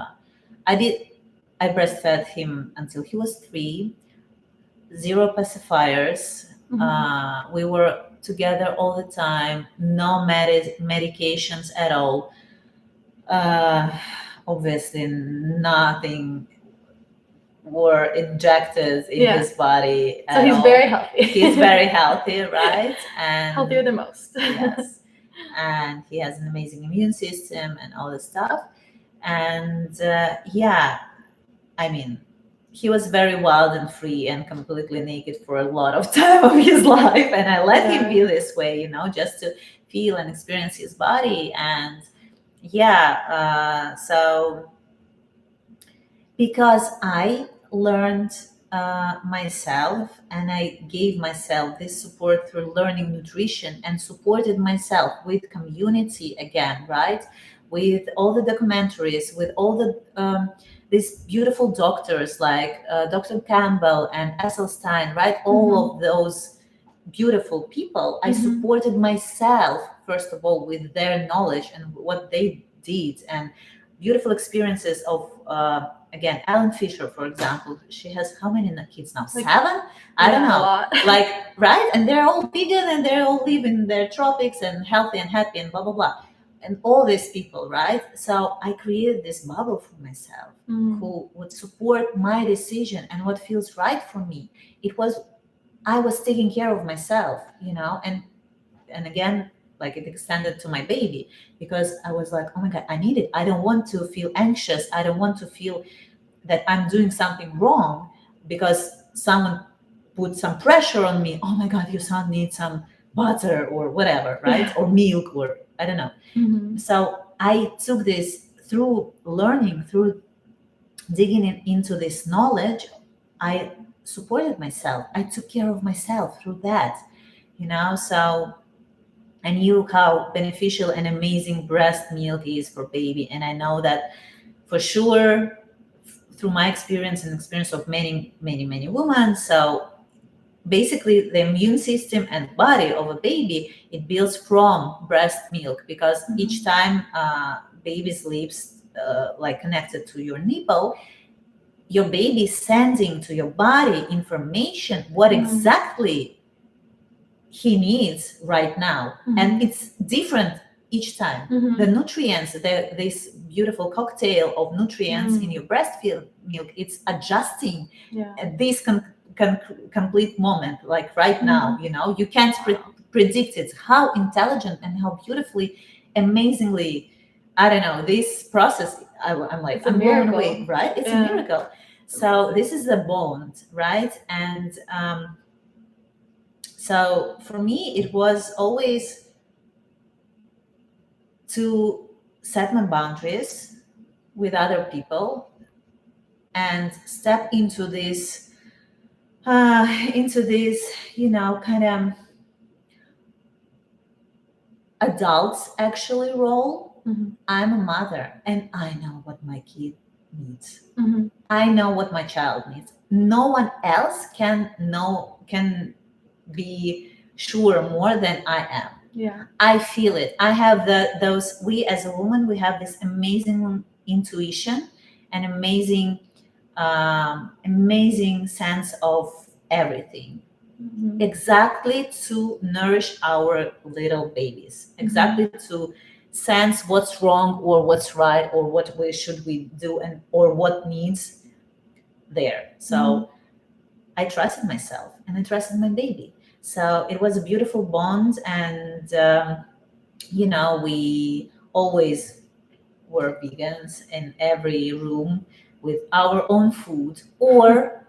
breastfed him until he was 3, 0 pacifiers. We were together all the time, no medications at all. obviously nothing were injected in Yeah. his body So at he's all. very healthy. He's very healthy, right? And Healthier than most. yes, and he has an amazing immune system and all this stuff. And yeah, I mean, he was very wild and free and completely naked for a lot of time of his life, and I let him be this way, you know, just to feel and experience his body. And yeah, so because I learned myself, and I gave myself this support through learning nutrition, and supported myself with community again, right? With all the documentaries, with all the these beautiful doctors like Dr. Campbell and Esselstyn, right? All of those beautiful people. I supported myself, first of all, with their knowledge and what they did, and beautiful experiences of again, Ellen Fisher, for example. She has how many kids now? Like, 7? I don't know. A lot. Like, right? And they're all vegan, and they all live in their tropics and healthy and happy and blah blah blah. And all these people, right? So I created this bubble for myself who would support my decision and what feels right for me. It was, I was taking care of myself, you know, and again, like, it extended to my baby, because I was like, oh my god, I need it. I don't want to feel anxious. I don't want to feel that I'm doing something wrong because someone put some pressure on me. Oh my god, your son needs some butter or whatever, right? Or milk, or I don't know. So I took this through learning, through digging into this knowledge. I supported myself. I took care of myself through that, you know. So I knew how beneficial and amazing breast milk is for baby, and I know that for sure through my experience and experience of many women. So basically, the immune system and body of a baby, it builds from breast milk, because each time baby's lips like connected to your nipple, your baby is sending to your body information what exactly he needs right now, and it's different each time. The nutrients, this beautiful cocktail of nutrients in your breast milk, it's adjusting at this complete moment, like right now, you know. You can't predict it, how intelligent and how beautifully, amazingly, I don't know, this process. I'm like, I'm blown away, right? It's a miracle. So this is the bond, right? And so for me, it was always to set my boundaries with other people and step into this, you know, kind of adults actually role. I'm a mother, and I know what my kid needs. I know what my child needs. No one else can be sure more than I am. I feel it. I have those. We as a woman, we have this amazing intuition and amazing sense of everything. Exactly to nourish our little babies. Exactly to sense what's wrong or what's right, or what we should we do, and or what needs there. So I trusted myself, and I trusted my baby. So it was a beautiful bond, and you know, we always were vegans in every room with our own food, or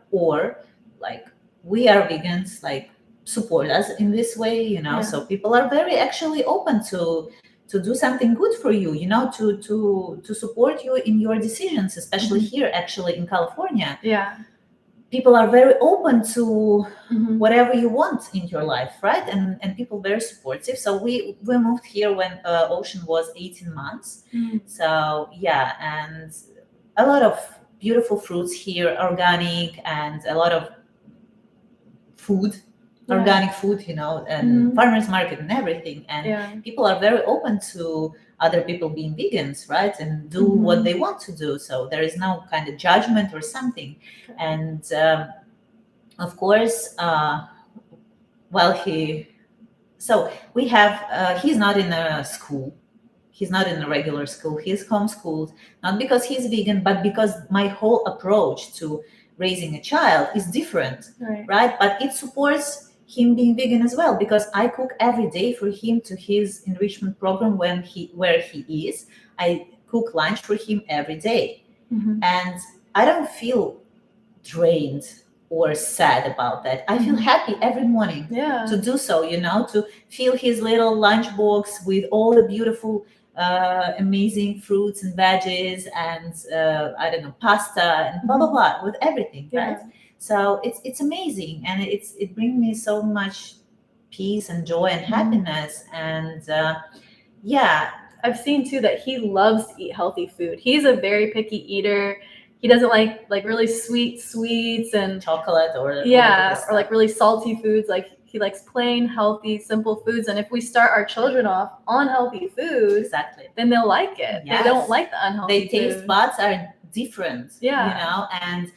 like, we are vegans, like, support us in this way, you know. So people are very actually open to do something good for you, you know, to support you in your decisions, especially here actually in California. People are very open to whatever you want in your life, right? And people very supportive. So we moved here when Ocean was 18 months. So yeah, and a lot of beautiful fruits here, organic, and a lot of food, organic food, you know, and farmers market and everything. And people are very open to other people being vegans, right? And do what they want to do. So there is no kind of judgment or something. And of course, well, so we have, he's not in a school. he's not in a regular school. He's homeschooled, not because he's vegan, but because my whole approach to raising a child is different, right? But it supports him being vegan as well, because I cook every day for him to his enrichment program where he is. I cook lunch for him every day. And I don't feel drained or sad about that. I feel happy every morning to do so, to fill his little lunchbox with all the beautiful amazing fruits and veggies and I don't know, pasta and blah blah blah, with everything, right? So it's amazing, and it brings me so much peace and joy and happiness. And I've seen too that he loves to eat healthy food. He's a very picky eater. He doesn't like really sweet sweets and chocolate or like really salty foods. Like, he likes plain, healthy, simple foods. And if we start our children off on healthy food, then they'll like it. They don't like the unhealthy food. Their taste buds are different, and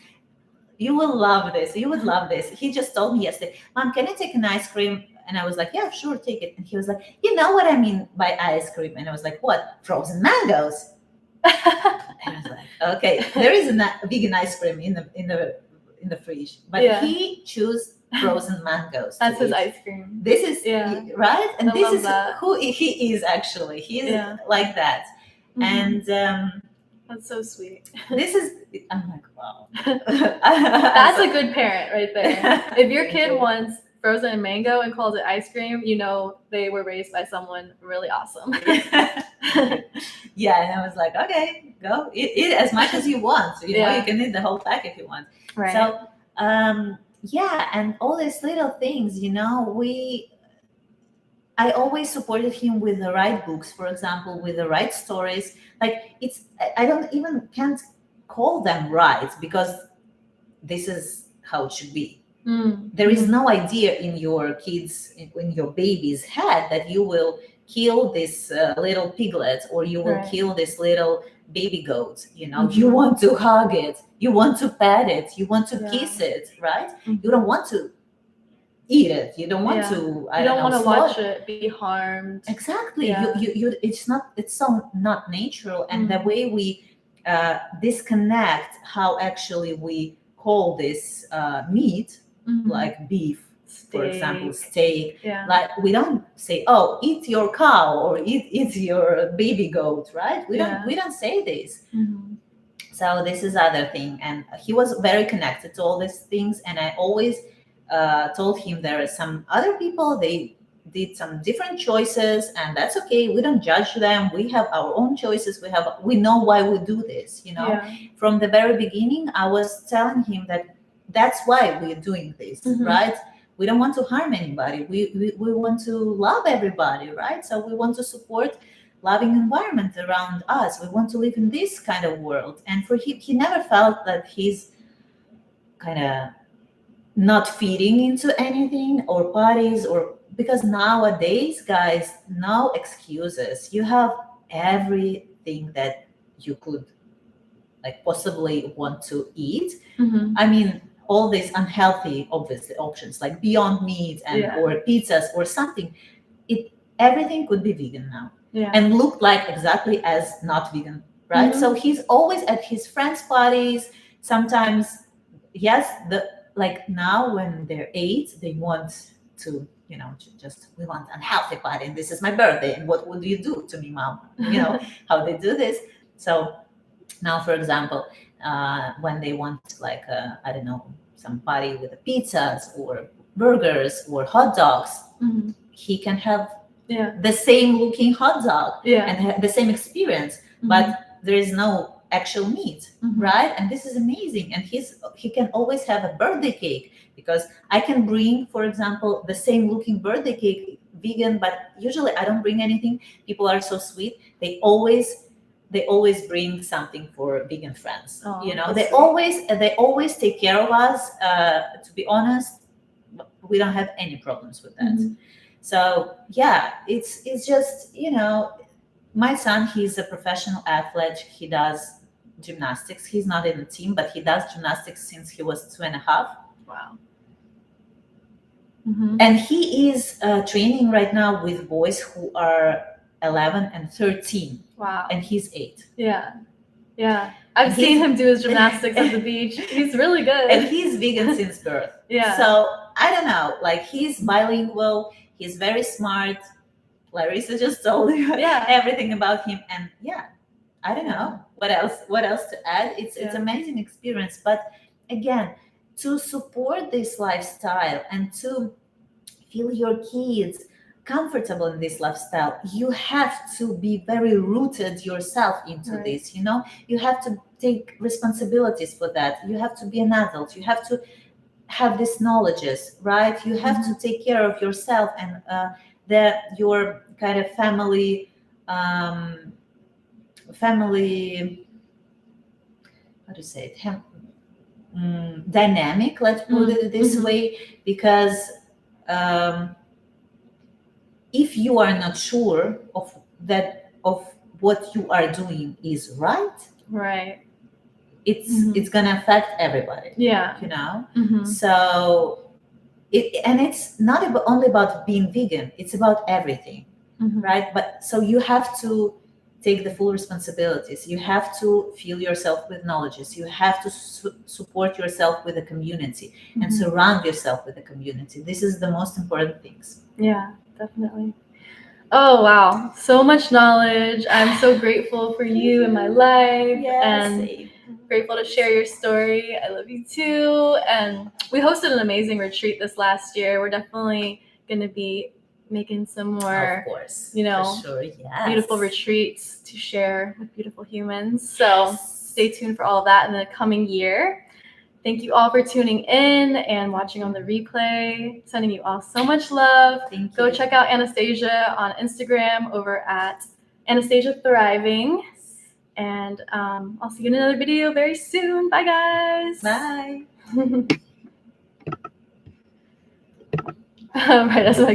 you will love this. You would love this. He just told me yesterday, Mom, can I take an ice cream? And I was like, yeah, sure, take it. And he was like, you know what I mean by ice cream? And I was like, what? Frozen mangoes. And I was like, okay, there is a vegan ice cream in the fridge, but he chose frozen mangoes. That's his ice cream. This is right, and this is who he is actually. He's like that, and that's so sweet. This is, I'm like, wow. That's a good parent right there. If your kid wants frozen mango and calls it ice cream, they were raised by someone really awesome. Yeah, and I was like, okay, go eat as much as you want. You can eat the whole pack if you want. Right. So and all these little things, I always supported him with the right books, for example, with the right stories. Like, I don't even can't call them right, because this is how it should be. There is no idea in your kids, in your baby's head, that you will kill this little piglet, or you will kill this little baby goat. You want to hug it, you want to pet it, you want to kiss it, right? You don't want to eat it. You don't want to. You don't want to watch it be harmed. Exactly. It's so not natural. And the way we disconnect how actually we call this meat, like beef, for example, steak. Like, we don't say, oh, eat your cow, or eat your baby goat, right? We don't say this. So this is other thing. And he was very connected to all these things. And I always told him there are some other people, they did some different choices, and that's okay. We don't judge them. We have our own choices. We know why we do this. From the very beginning, I was telling him that that's why we're doing this, right? We don't want to harm anybody. We want to love everybody, right? So we want to support loving environment around us. We want to live in this kind of world. And for him, he never felt that he's kind of not feeding into anything or parties, or because nowadays, guys, no excuses. You have everything that you could possibly want to eat. I mean, all these unhealthy, obviously, options like Beyond Meat and or pizzas or something, everything could be vegan now, and look like exactly as not vegan, right? So he's always at his friends' parties. Sometimes, like now when they're 8, they want to, we want unhealthy party, and this is my birthday, and what would you do to me, Mom? How they do this. So now, for example, when they want I don't know, some party with the pizzas or burgers or hot dogs, he can have the same looking hot dog and have the same experience, but there is no actual meat, right? And this is amazing. And he can always have a birthday cake, because I can bring, for example, the same looking birthday cake, vegan, but usually I don't bring anything. People are so sweet. They always bring something for vegan friends. They always take care of us. To be honest, we don't have any problems with that. So it's just, my son, he's a professional athlete. He does gymnastics. He's not in a team, but he does gymnastics since he was 2.5. Wow. And he is training right now with boys who are 11 and 13, Wow. and he's 8. Yeah. Yeah. I've And seen he's- him do his gymnastics at the beach. He's really good. And he's vegan since birth. Yeah. So I don't know, like he's bilingual, he's very smart. Larissa just told you Yeah. everything about him, and yeah, I don't know what else to add. It's amazing experience. But again, to support this lifestyle and to feel your kids comfortable in this lifestyle, you have to be very rooted yourself into Right. this. You know, you have to take responsibilities for that. You have to be an adult. You have to have these knowledges, right? You have to take care of yourself and your kind of family how to say it, dynamic, let's put it this way, because if you are not sure of what you are doing is right, it's gonna affect everybody. Yeah. You know. So it's not only about being vegan, it's about everything. Right? But so you have to take the full responsibilities. You have to fill yourself with knowledges. You have to support yourself with a community and surround yourself with a community. This is the most important things. Yeah, definitely. Oh, wow. So much knowledge. I'm so grateful for you in my life. And grateful to share your story. I love you too. And we hosted an amazing retreat this last year. We're definitely going to be making some more, of course, for sure, beautiful retreats to share with beautiful humans. So stay tuned for all of that in the coming year. Thank you all for tuning in and watching on the replay. Sending you all so much love. Thank you. Go check out Anastasia on Instagram over at Anastasia Thriving. And I'll see you in another video very soon. Bye, guys. Bye. Right, that's like